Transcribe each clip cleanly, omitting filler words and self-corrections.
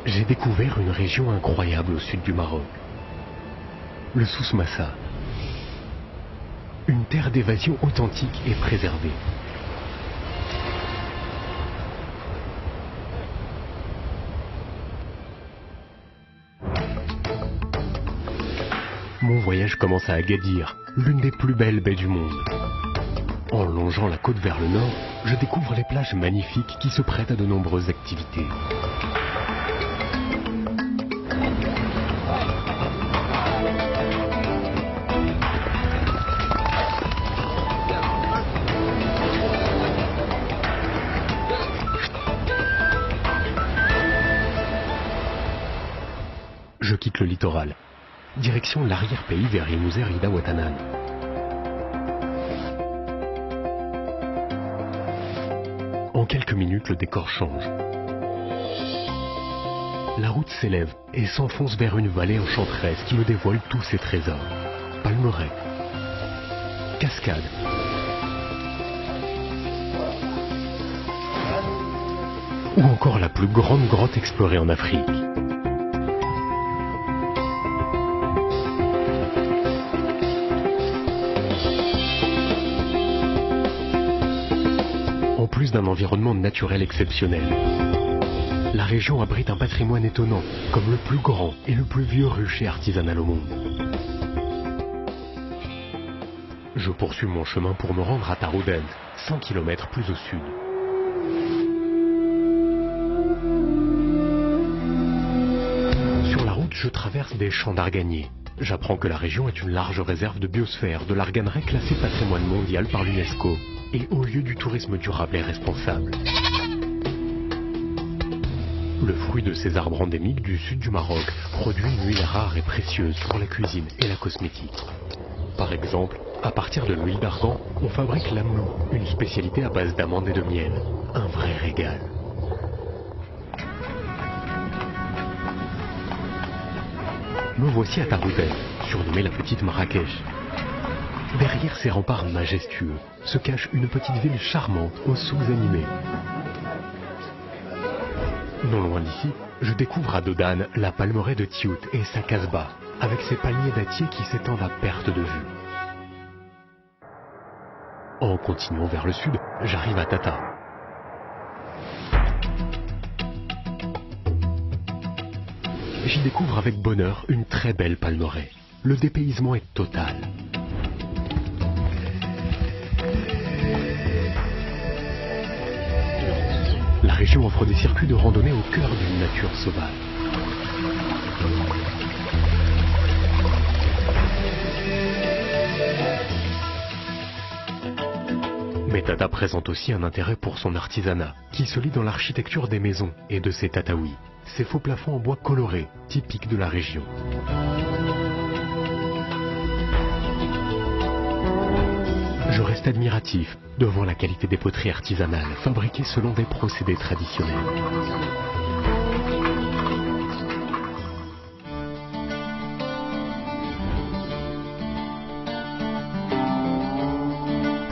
J'ai découvert une région incroyable au sud du Maroc. Le Souss-Massa. Une terre d'évasion authentique et préservée. Mon voyage commence à Agadir, l'une des plus belles baies du monde. En longeant la côte vers le nord, je découvre les plages magnifiques qui se prêtent à de nombreuses activités. Je quitte le littoral. Direction l'arrière-pays vers Yemouzer Ida Ouattana. En quelques minutes, le décor change. La route s'élève et s'enfonce vers une vallée enchanteresse qui me dévoile tous ses trésors. Palmeraies, cascades, ou encore la plus grande grotte explorée en Afrique. En plus d'un environnement naturel exceptionnel, la région abrite un patrimoine étonnant, comme le plus grand et le plus vieux rucher artisanal au monde. Je poursuis mon chemin pour me rendre à Taroudant, 100 km plus au sud. Sur la route, je traverse des champs d'arganiers. J'apprends que la région est une large réserve de biosphère, de l'arganeraie classée patrimoine mondial par l'UNESCO et haut lieu du tourisme durable et responsable. Le fruit de ces arbres endémiques du sud du Maroc produit une huile rare et précieuse pour la cuisine et la cosmétique. Par exemple, à partir de l'huile d'argan, on fabrique l'amlou, une spécialité à base d'amandes et de miel. Un vrai régal. Me voici à Taroudant, surnommée la petite Marrakech. Derrière ces remparts majestueux se cache une petite ville charmante aux souks animés. Non loin d'ici, je découvre à Dodane la palmeraie de Tiout et sa casbah, avec ses palmiers dattiers qui s'étendent à perte de vue. En continuant vers le sud, j'arrive à Tata. J'y découvre avec bonheur une très belle palmeraie. Le dépaysement est total. La région offre des circuits de randonnée au cœur d'une nature sauvage. Mais Tata présente aussi un intérêt pour son artisanat, qui se lit dans l'architecture des maisons et de ses tataouis, ces faux plafonds en bois coloré, typiques de la région. Je reste admiratif devant la qualité des poteries artisanales fabriquées selon des procédés traditionnels.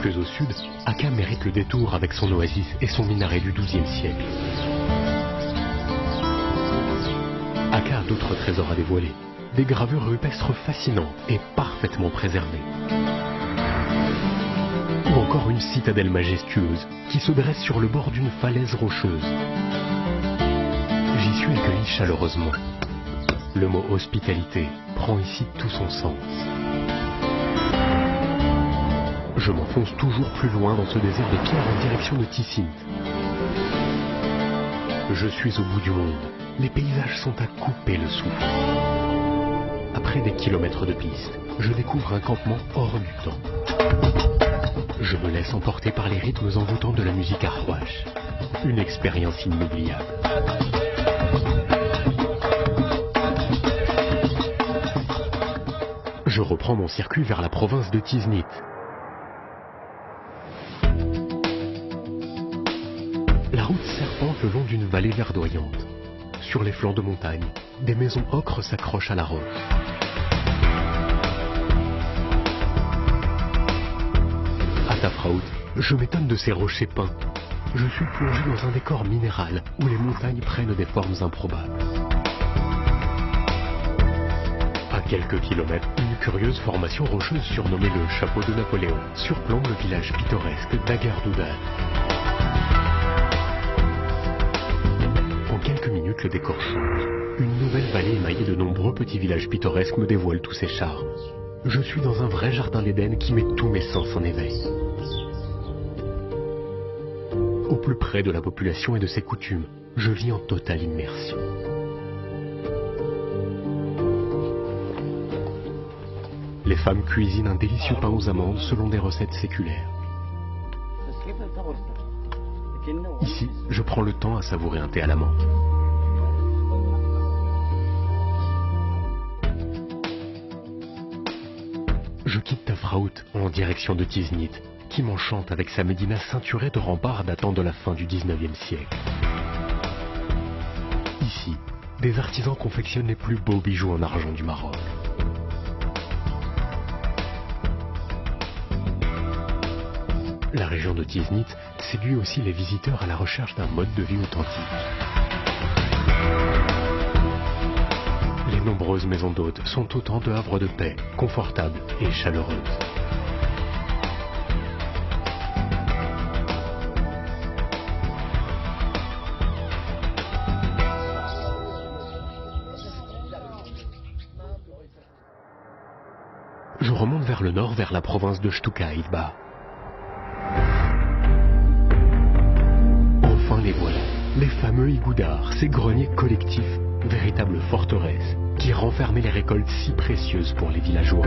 Plus au sud, Akka mérite le détour avec son oasis et son minaret du XIIe siècle. Akka a d'autres trésors à dévoiler, des gravures rupestres fascinantes et parfaitement préservées. Ou encore une citadelle majestueuse qui se dresse sur le bord d'une falaise rocheuse. J'y suis accueilli chaleureusement. Le mot hospitalité prend ici tout son sens. Je m'enfonce toujours plus loin dans ce désert de pierre en direction de Tissint. Je suis au bout du monde. Les paysages sont à couper le souffle. Après des kilomètres de piste, je découvre un campement hors du temps. Je me laisse emporter par les rythmes envoûtants de la musique arrouache. Une expérience inoubliable. Je reprends mon circuit vers la province de Tiznit. La route serpente le long d'une vallée verdoyante. Sur les flancs de montagne, des maisons ocre s'accrochent à la roche. À Tafraout, je m'étonne de ces rochers peints. Je suis plongé dans un décor minéral où les montagnes prennent des formes improbables. quelques kilomètres, une curieuse formation rocheuse surnommée le Chapeau de Napoléon surplombe le village pittoresque d'Agardoudan. En quelques minutes, le décor change. Une nouvelle vallée émaillée de nombreux petits villages pittoresques me dévoile tous ses charmes. Je suis dans un vrai jardin d'Éden qui met tous mes sens en éveil. Au plus près de la population et de ses coutumes, je vis en totale immersion. Les femmes cuisinent un délicieux pain aux amandes selon des recettes séculaires. Ici, je prends le temps à savourer un thé à la menthe. Je quitte Tafraout en direction de Tiznit, qui m'enchante avec sa médina ceinturée de remparts datant de la fin du 19e siècle. Ici, des artisans confectionnent les plus beaux bijoux en argent du Maroc. La région de Tiznit séduit aussi les visiteurs à la recherche d'un mode de vie authentique. Les nombreuses maisons d'hôtes sont autant de havres de paix, confortables et chaleureuses. Je remonte vers le nord, vers la province de Chtuka-Idba. Enfin les voilà, les fameux igoudars, ces greniers collectifs, véritables forteresses, qui renfermaient les récoltes si précieuses pour les villageois.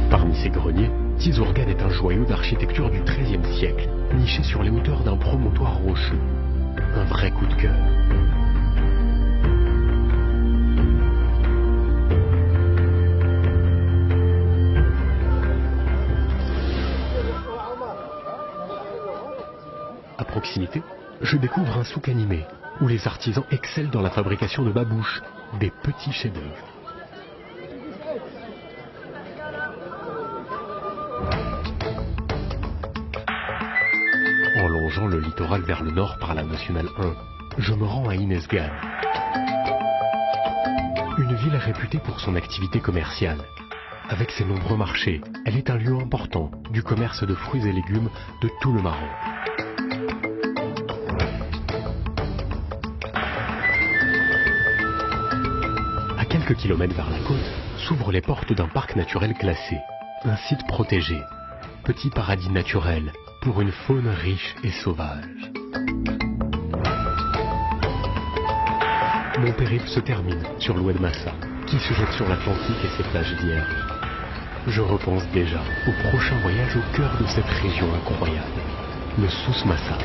Parmi ces greniers, Tizourgan est un joyau d'architecture du XIIIe siècle, niché sur les hauteurs d'un promontoire rocheux. Un vrai coup de cœur. À proximité, je découvre un souk animé, où les artisans excellent dans la fabrication de babouches, des petits chefs-d'œuvre. En longeant le littoral vers le nord par la nationale 1, je me rends à Inesgan. Une ville réputée pour son activité commerciale. Avec ses nombreux marchés, elle est un lieu important du commerce de fruits et légumes de tout le Maroc. À quelques kilomètres vers la côte, s'ouvrent les portes d'un parc naturel classé, un site protégé, petit paradis naturel pour une faune riche et sauvage. Mon périple se termine sur l'Oued Massa, qui se jette sur l'Atlantique et ses plages vierges. Je repense déjà au prochain voyage au cœur de cette région incroyable, le Souss Massa.